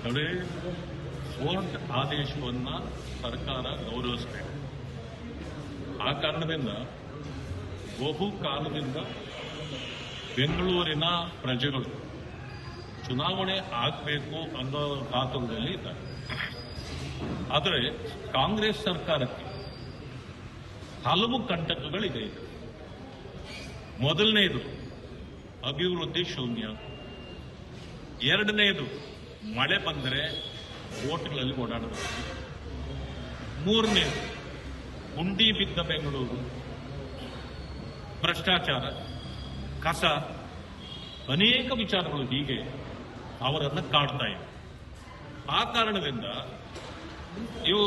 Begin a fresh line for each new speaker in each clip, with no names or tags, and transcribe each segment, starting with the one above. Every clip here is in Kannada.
ನೋಡಿ, ಕೋರ್ಟ್ ಆದೇಶವನ್ನ ಸರ್ಕಾರ ಗೌರವಿಸಬೇಕು. ಆ ಕಾರಣದಿಂದ ಬಹು ಕಾಲದಿಂದ ಬೆಂಗಳೂರಿನ ಪ್ರಜೆಗಳು ಚುನಾವಣೆ ಆಗಬೇಕು ಅನ್ನೋ ಕಾತುರದಲ್ಲಿ ಇದ್ದಾರೆ. ಆದರೆ ಕಾಂಗ್ರೆಸ್ ಸರ್ಕಾರಕ್ಕೆ ಹಲವು ಕಂಟಕಗಳಿದೆ. ಮೊದಲನೆಯದು ಅಭಿವೃದ್ಧಿ ಶೂನ್ಯ, ಎರಡನೆಯದು ಮಳೆ ಬಂದರೆ ಓಟ್ಗಳಲ್ಲಿ ಓಡಾಡಬೇಕು, ಮೂರನೇದು ಗುಂಡಿ ಬಿದ್ದ ಬೆಂಗಳೂರು, ಭ್ರಷ್ಟಾಚಾರ, ಕಸ, ಅನೇಕ ವಿಚಾರಗಳು ಹೀಗೆ ಅವರನ್ನು ಕಾಡ್ತಾ ಇವೆ. ಆ ಕಾರಣದಿಂದ ಇವು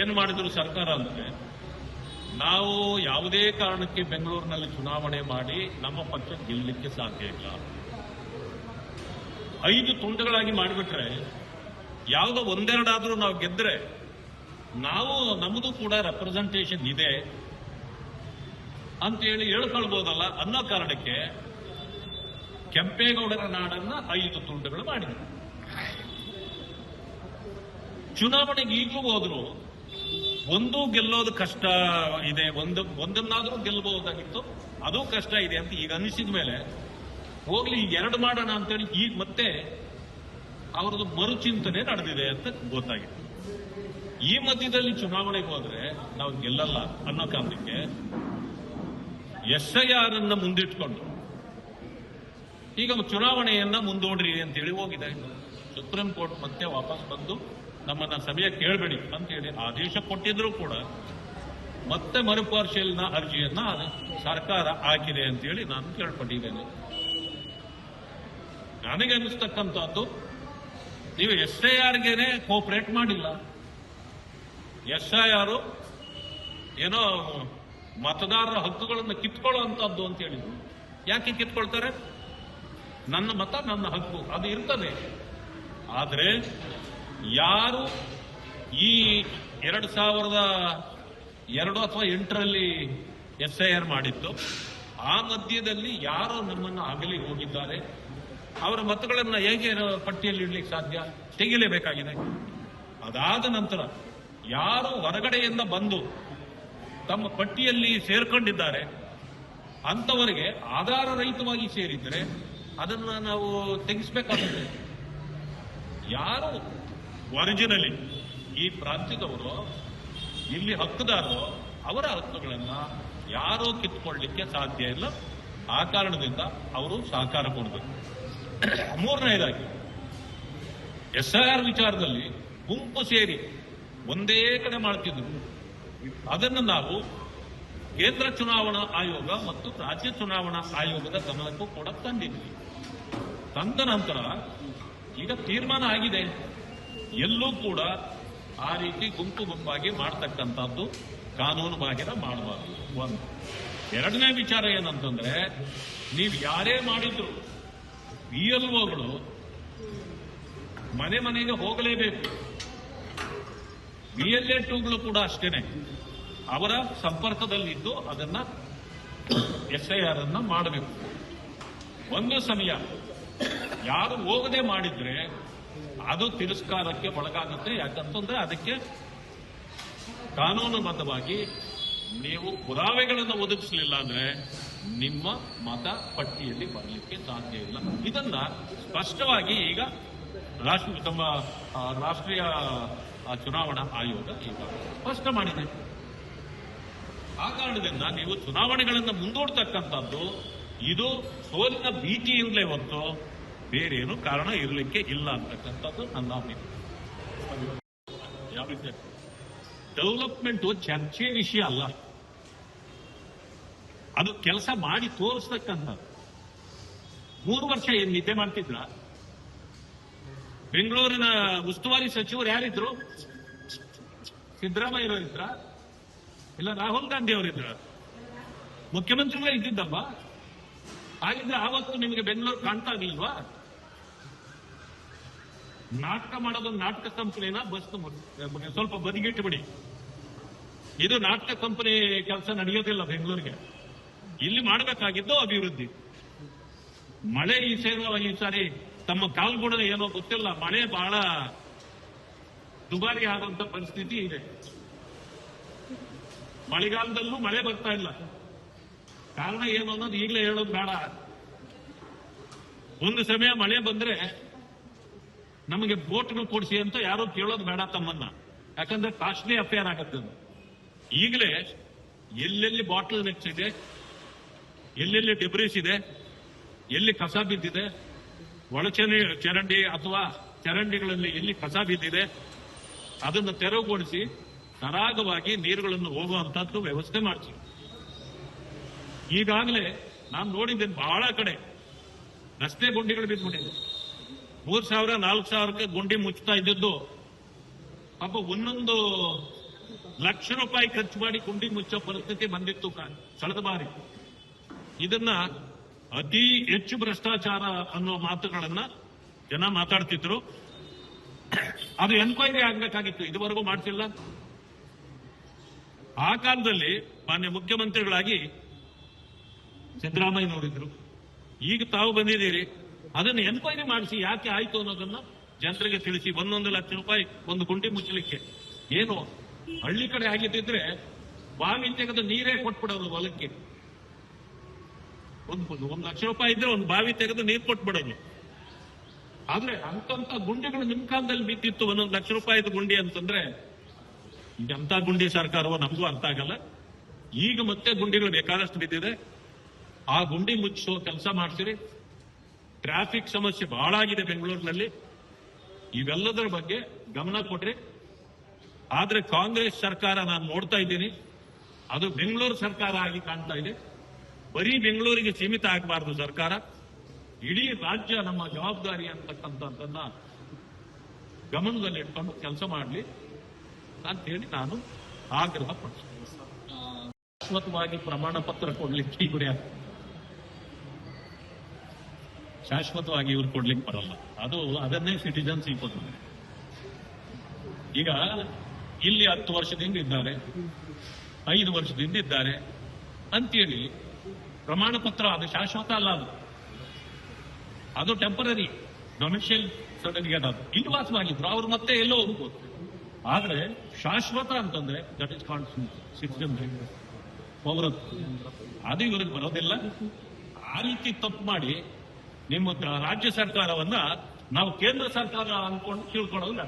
ಏನು ಮಾಡಿದ್ರು ಸರ್ಕಾರ ಅಂದ್ರೆ, ನಾವು ಯಾವುದೇ ಕಾರಣಕ್ಕೆ ಬೆಂಗಳೂರಿನಲ್ಲಿ ಚುನಾವಣೆ ಮಾಡಿ ನಮ್ಮ ಪಕ್ಷ ಗೆಲ್ಲಲಿಕ್ಕೆ ಸಾಧ್ಯ ಇಲ್ಲ. 5 ತುಂಡುಗಳಾಗಿ ಮಾಡಿಬಿಟ್ರೆ ಯಾವುದೋ ಒಂದೆರಡಾದ್ರೂ ನಾವು ಗೆದ್ರೆ ನಾವು ನಮ್ಮದು ಕೂಡ ರೆಪ್ರೆಸೆಂಟೇಷನ್ ಇದೆ ಅಂತೇಳಿ ಹೇಳ್ಕೊಳ್ಬಹುದಲ್ಲ ಅನ್ನೋ ಕಾರಣಕ್ಕೆ ಕೆಂಪೇಗೌಡರ ನಾಡನ್ನ 5 ತುಂಡುಗಳು ಮಾಡಿದ್ರು. ಚುನಾವಣೆಗೆ ಈಗಲೂ ಹೋದ್ರು ಒಂದು ಗೆಲ್ಲೋದು ಕಷ್ಟ ಇದೆ, ಒಂದನ್ನಾದ್ರೂ ಗೆಲ್ಲಬಹುದಾಗಿತ್ತು, ಅದು ಕಷ್ಟ ಇದೆ ಅಂತ ಈಗ ಅನಿಸಿದ ಮೇಲೆ ಹೋಗ್ಲಿ ಈಗ 2 ಮಾಡೋಣ ಅಂತೇಳಿ ಈಗ ಮತ್ತೆ ಅವರದ್ದು ಮರುಚಿಂತನೆ ನಡೆದಿದೆ ಅಂತ ಗೊತ್ತಾಗಿತ್ತು. ಈ ಮಧ್ಯದಲ್ಲಿ ಚುನಾವಣೆಗೆ ಹೋದ್ರೆ ನಾವು ಗೆಲ್ಲಲ್ಲ ಅನ್ನೋ ಕಾರಣಕ್ಕೆ SIR ಅನ್ನ ಮುಂದಿಟ್ಕೊಂಡು ಈಗ ಚುನಾವಣೆಯನ್ನ ಮುಂದೂಡ್ರಿ ಅಂತೇಳಿ ಹೋಗಿದೆ. ಸುಪ್ರೀಂ ಕೋರ್ಟ್ ಮತ್ತೆ ವಾಪಸ್ ಬಂದು ನಮ್ಮನ್ನ ಸಮಯ ಕೇಳಬೇಡಿ ಅಂತೇಳಿ ಆದೇಶ ಕೊಟ್ಟಿದ್ರು ಕೂಡ ಮತ್ತೆ ಮರುಪರಿಶೀಲನಾ ಅರ್ಜಿಯನ್ನ ಸರ್ಕಾರ ಹಾಕಿದೆ ಅಂತೇಳಿ ನಾನು ಕೇಳ್ಪಟ್ಟಿದ್ದೇನೆ. ನನಗೆ ಅನಿಸ್ತಕ್ಕಂಥದ್ದು, ನೀವು SIRಗೆನೆ ಕೋಪರೇಟ್ ಮಾಡಿಲ್ಲ. SIR ಏನೋ ಮತದಾರರ ಹಕ್ಕುಗಳನ್ನು ಕಿತ್ಕೊಳ್ಳುವಂತದ್ದು ಅಂತ ಹೇಳಿದ್ರು. ಯಾಕೆ ಕಿತ್ಕೊಳ್ತಾರೆ? ನನ್ನ ಮತ ನನ್ನ ಹಕ್ಕು ಅದು ಇರ್ತದೆ. ಆದರೆ ಯಾರು ಈ 2002 ಅಥವಾ 8ರಲ್ಲಿ SIR ಮಾಡಿದ್ದು, ಆ ಮಧ್ಯದಲ್ಲಿ ಯಾರು ನಮ್ಮನ್ನು ಅಗಲಿ ಹೋಗಿದ್ದಾರೆ ಅವರ ಮತಗಳನ್ನ ಹೇಗೆ ಪಟ್ಟಿಯಲ್ಲಿ ಇಡ್ಲಿಕ್ಕೆ ಸಾಧ್ಯ? ತೆಗಿಲೇಬೇಕಾಗಿದೆ. ಅದಾದ ನಂತರ ಯಾರು ಹೊರಗಡೆಯಿಂದ ಬಂದು ತಮ್ಮ ಪಟ್ಟಿಯಲ್ಲಿ ಸೇರ್ಕೊಂಡಿದ್ದಾರೆ ಅಂತವರಿಗೆ ಆಧಾರ ರಹಿತವಾಗಿ ಸೇರಿದ್ರೆ ಅದನ್ನ ನಾವು ತೆಗೆಸಬೇಕಾಗುತ್ತೆ. ಯಾರು ಒರಿಜಿನಲಿ ಈ ಪ್ರಾಂತ್ಯದವರು, ಇಲ್ಲಿ ಹಕ್ಕುದಾರರು, ಅವರ ಹಕ್ಕುಗಳನ್ನ ಯಾರೂ ಕಿತ್ಕೊಳ್ಳಿಕ್ಕೆ ಸಾಧ್ಯ ಇಲ್ಲ. ಆ ಕಾರಣದಿಂದ ಅವರು ಸಹಕಾರ ಕೊಡಬೇಕು. ಮೂರನೇದಾಗಿ SIR ವಿಚಾರದಲ್ಲಿ ಗುಂಪು ಸೇರಿ ಒಂದೇ ಕಡೆ ಮಾಡ್ತಿದ್ರು. ಅದನ್ನು ನಾವು ಕೇಂದ್ರ ಚುನಾವಣಾ ಆಯೋಗ ಮತ್ತು ರಾಜ್ಯ ಚುನಾವಣಾ ಆಯೋಗದ ಗಮನಕ್ಕೂ ಕೂಡ ತಂದಿದ್ವಿ. ತಂದ ನಂತರ ಈಗ ತೀರ್ಮಾನ ಆಗಿದೆ, ಎಲ್ಲೂ ಕೂಡ ಆ ರೀತಿ ಗುಂಪು ಗುಂಪಾಗಿ ಮಾಡ್ತಕ್ಕಂಥದ್ದು ಕಾನೂನು ಬಾಹಿರ ಮಾಡಬಾರದು. ಒಂದು. ಎರಡನೇ ವಿಚಾರ ಏನಂತಂದ್ರೆ, ನೀವು ಯಾರೇ ಮಾಡಿದ್ರು BLOಗಳು ಮನೆ ಮನೆಗೆ ಹೋಗಲೇಬೇಕು. BLA2ಗಳು ಕೂಡ ಅಷ್ಟೇನೆ, ಅವರ ಸಂಪರ್ಕದಲ್ಲಿದ್ದು ಅದನ್ನ SIR ಅನ್ನ ಮಾಡಬೇಕು. ಒಂದು ಸಮಯ ಯಾರು ಹೋಗದೆ ಮಾಡಿದ್ರೆ ಅದು ತಿರಸ್ಕಾರಕ್ಕೆ ಒಳಗಾಗುತ್ತೆ. ಯಾಕಂತಂದ್ರೆ ಅದಕ್ಕೆ ಕಾನೂನುಬದ್ಧವಾಗಿ ನೀವು ಪುರಾವೆಗಳನ್ನು ಒದಗಿಸಲಿಲ್ಲ ಅಂದ್ರೆ ನಿಮ್ಮ ಮತ ಪಟ್ಟಿಯಲ್ಲಿ ಬರಲಿಕ್ಕೆ ಸಾಧ್ಯ ಇಲ್ಲ. ಇದನ್ನ ಸ್ಪಷ್ಟವಾಗಿ ಈಗ ರಾಷ್ಟ್ರೀಯ ಚುನಾವಣಾ ಆಯೋಗ ಈಗ ಸ್ಪಷ್ಟ ಮಾಡಿದೆ. ಆ ಕಾರಣದಿಂದ ನೀವು ಚುನಾವಣೆಗಳನ್ನು ಮುಂದೂಡ್ತಕ್ಕಂಥದ್ದು ಇದು ಸೋಲಿನ ಭೀತಿಯಿಂದಲೇ ಹೊತ್ತು ಬೇರೇನು ಕಾರಣ ಇರಲಿಕ್ಕೆ ಇಲ್ಲ ಅಂತಕ್ಕಂಥದ್ದು ನನ್ನ ಅಭಿಪ್ರಾಯ. ಯಾವ ರೀತಿ ಡೆವಲಪ್ಮೆಂಟ್ ಚರ್ಚೆ ವಿಷಯ ಅಲ್ಲ, ಅದು ಕೆಲಸ ಮಾಡಿ ತೋರಿಸ್ತಕ್ಕಂಥದ್ದು. 3 ವರ್ಷ ಏನ್ ನಿದ್ದೆ ಮಾಡ್ತಿದ್ರ? ಬೆಂಗಳೂರಿನ ಉಸ್ತುವಾರಿ ಸಚಿವರು ಯಾರಿದ್ರು? ಸಿದ್ದರಾಮಯ್ಯ ಇದ್ರ? ಇಲ್ಲ ರಾಹುಲ್ ಗಾಂಧಿ ಅವರಿದ್ರ? ಮುಖ್ಯಮಂತ್ರಿಗಳೇ ಇದ್ದಿದ್ದಲ್ವಾ? ಹಾಗಿದ್ರೆ ಆವತ್ತು ನಿಮಗೆ ಬೆಂಗಳೂರು ಕಾಣ್ತಾ ಇರ್ಲಿಲ್ವಾ? ನಾಟಕ ಮಾಡೋದು ನಾಟಕ ಕಂಪನಿನ ಬಸ್ ಸ್ವಲ್ಪ ಬದಿಗಿಟ್ಟು ಬಿಡಿ. ಇದು ನಾಟಕ ಕಂಪನಿ ಕೆಲಸ ನಡೆಯೋದಿಲ್ಲ ಬೆಂಗಳೂರಿಗೆ. ಇಲ್ಲಿ ಮಾಡಬೇಕಾಗಿದ್ದು ಅಭಿವೃದ್ಧಿ. ಮಳೆ ಈ ಸಾರಿ ತಮ್ಮ ಕಾಲ್ಗುಣ ಏನೋ ಗೊತ್ತಿಲ್ಲ, ಮಳೆ ಬಹಳ ದುಬಾರಿ ಆದಂತ ಪರಿಸ್ಥಿತಿ ಇದೆ. ಮಳೆಗಾಲದಲ್ಲೂ ಮಳೆ ಬರ್ತಾ ಇಲ್ಲ. ಕಾರಣ ಏನು ಅನ್ನೋದು ಈಗಲೇ ಹೇಳೋದು ಬೇಡ. ಒಂದು ಸಮಯ ಮಳೆ ಬಂದ್ರೆ ನಮಗೆ ಬೋಟ್ಗಳು ಕೊಡಿಸಿ ಅಂತ ಯಾರು ಕೇಳೋದು ಬೇಡ ತಮ್ಮನ್ನ, ಯಾಕಂದ್ರೆ ಕಾಸ್ಟ್ಲಿ ಅಫೇರ್ ಆಗತ್ತೆ. ಈಗಲೇ ಎಲ್ಲೆಲ್ಲಿ ಬಾಟಲ್ ನೆಕ್ಸ್ ಇದೆ, ಎಲ್ಲೆಲ್ಲಿ ಡೆಬ್ರಿಸ್ ಇದೆ, ಎಲ್ಲಿ ಕಸ ಬಿದ್ದಿದೆ, ಚರಂಡಿ ಅಥವಾ ಚರಂಡಿಗಳಲ್ಲಿ ಎಲ್ಲಿ ಕಸ ಬಿದ್ದಿದೆ ಅದನ್ನು ತೆರವುಗೊಳಿಸಿ ಸರಾಗವಾಗಿ ನೀರುಗಳನ್ನು ಹೋಗುವಂತದ್ದು ವ್ಯವಸ್ಥೆ ಮಾಡಿಸಿ. ಈಗಾಗಲೇ ನಾನು ನೋಡಿದ್ದೇನೆ, ಬಹಳ ಕಡೆ ರಸ್ತೆ ಗುಂಡಿಗಳು ಬಿದ್ದುಬಿಟ್ಟಿದೆ. 3,000 4,000ಕ್ಕೆ ಗುಂಡಿ ಮುಚ್ಚುತ್ತಾ ಇದ್ದದ್ದು ಪಾಪ ಒಂದೊಂದು ಲಕ್ಷ ರೂಪಾಯಿ ಖರ್ಚು ಮಾಡಿ ಗುಂಡಿ ಮುಚ್ಚೋ ಪರಿಸ್ಥಿತಿ ಬಂದಿತ್ತು ಕಳೆದ ಬಾರಿ. ಇದನ್ನ ಅತಿ ಹೆಚ್ಚು ಭ್ರಷ್ಟಾಚಾರ ಅನ್ನೋ ಮಾತುಗಳನ್ನ ಜನ ಮಾತಾಡ್ತಿದ್ರು. ಅದು ಎನ್ಕ್ವೈರಿ ಆಗ್ಬೇಕಾಗಿತ್ತು, ಇದುವರೆಗೂ ಮಾಡ್ತಿಲ್ಲ. ಆ ಕಾಲದಲ್ಲಿ ಮಾನ್ಯ ಮುಖ್ಯಮಂತ್ರಿಗಳಾಗಿ ಸಿದ್ದರಾಮಯ್ಯನವರಿದ್ರು. ಈಗ ತಾವು ಬಂದಿದ್ದೀರಿ, ಅದನ್ನು ಎನ್ಕ್ವೈರಿ ಮಾಡಿಸಿ ಯಾಕೆ ಆಯ್ತು ಅನ್ನೋದನ್ನ ಜನರಿಗೆ ತಿಳಿಸಿ. 1 ಲಕ್ಷ ರೂಪಾಯಿ ಒಂದು ಗುಂಡಿ ಮುಚ್ಚಲಿಕ್ಕೆ. ಏನು ಹಳ್ಳಿ ಕಡೆ ಆಗಿದ್ದಿದ್ರೆ ಬಾವಿ ತೆಗೆದು ನೀರೇ ಕೊಟ್ಬಿಡೋದು ಹೊಲಕ್ಕೆ. 1 ಲಕ್ಷ ರೂಪಾಯಿ ಇದ್ರೆ ಒಂದು ಬಾವಿ ತೆಗೆದು ನೀರು ಕೊಟ್ಬಿಡೋದು. ಆದ್ರೆ ಅಂತಂತ ಗುಂಡಿಗಳು ನಿಮ್ ಕಾಲದಲ್ಲಿ ಬಿದ್ದಿತ್ತು 1 ಲಕ್ಷ ರೂಪಾಯಿದ ಗುಂಡಿ ಅಂತಂದ್ರೆ ಎಂತ ಗುಂಡಿ ಸರ್ಕಾರವೋ ನಮಗೂ ಅರ್ಥ ಆಗಲ್ಲ. ಈಗ ಮತ್ತೆ ಗುಂಡಿಗಳು ಬೇಕಾದಷ್ಟು ಬಿದ್ದಿದೆ. ಆ ಗುಂಡಿ ಮುಚ್ಚೋ ಕೆಲಸ ಮಾಡ್ಸಿರಿ. ಟ್ರಾಫಿಕ್ ಸಮಸ್ಯೆ ಬಹಳ ಆಗಿದೆ ಬೆಂಗಳೂರಿನಲ್ಲಿ. ಇವೆಲ್ಲದರ ಬಗ್ಗೆ ಗಮನ ಕೊಡ್ರಿ. ಆದ್ರೆ ಕಾಂಗ್ರೆಸ್ ಸರ್ಕಾರ ನಾನು ನೋಡ್ತಾ ಇದ್ದೀನಿ, ಅದು ಬೆಂಗಳೂರು ಸರ್ಕಾರ ಆಗಿ ಕಾಣ್ತಾ ಇದೆ. ಬರೀ ಬೆಂಗಳೂರಿಗೆ ಸೀಮಿತ ಆಗಬಾರದು ಸರ್ಕಾರ, ಇಡೀ ರಾಜ್ಯ ನಮ್ಮ ಜವಾಬ್ದಾರಿ ಅಂತಕ್ಕಂಥದ್ದನ್ನ ಗಮನದಲ್ಲಿಟ್ಕೊಂಡು ಕೆಲಸ ಮಾಡಲಿ ಅಂತ ಹೇಳಿ ನಾನು ಆಗ್ರಹ ಪಡಿಸ್ತೇನೆ. ಶಾಶ್ವತವಾಗಿ ಪ್ರಮಾಣ ಪತ್ರ ಕೊಡ್ಲಿಕ್ಕೆ ಇವ್ರು ಶಾಶ್ವತವಾಗಿ ಇವ್ರು ಕೊಡ್ಲಿಕ್ಕೆ ಬರಲ್ಲ. ಅದನ್ನೇ ಸಿಟಿಜನ್ಸ್ ಇಪ್ಪತ್ತು. ಈಗ ಇಲ್ಲಿ 10 ವರ್ಷದಿಂದ ಇದ್ದಾರೆ, 5 ವರ್ಷದಿಂದ ಇದ್ದಾರೆ ಅಂತೇಳಿ ಪ್ರಮಾಣ ಪತ್ರ ಅದು ಶಾಶ್ವತ ಅಲ್ಲ. ಅದು ಟೆಂಪರರಿ ಡೊಮಿಷಿಯಲ್ ಸರ್ಟಿಫಿಕೇಟ್. ಅದು ಇಲ್ಲಿ ವಾಸವಾಗಿದ್ರು ಅವ್ರು ಮತ್ತೆ ಎಲ್ಲೋ ಹೋಗ್ಬೋದು. ಆದ್ರೆ ಶಾಶ್ವತ ಅಂತಂದ್ರೆ ದಟ್ ಇಸ್ ಕಾಲ್ಡ್ ಸಿಟಿಜನ್ ಪೌರತ್ವ. ಅದು ಇವ್ರಿಗೆ ಬರೋದಿಲ್ಲ. ಆ ರೀತಿ ತಪ್ಪು ಮಾಡಿ ನಿಮ್ಮ ರಾಜ್ಯ ಸರ್ಕಾರವನ್ನ ನಾವು ಕೇಂದ್ರ ಸರ್ಕಾರ ಅನ್ಕೊಂಡು ತಿಳ್ಕೊಳ್ಳೋದಿಲ್ಲ.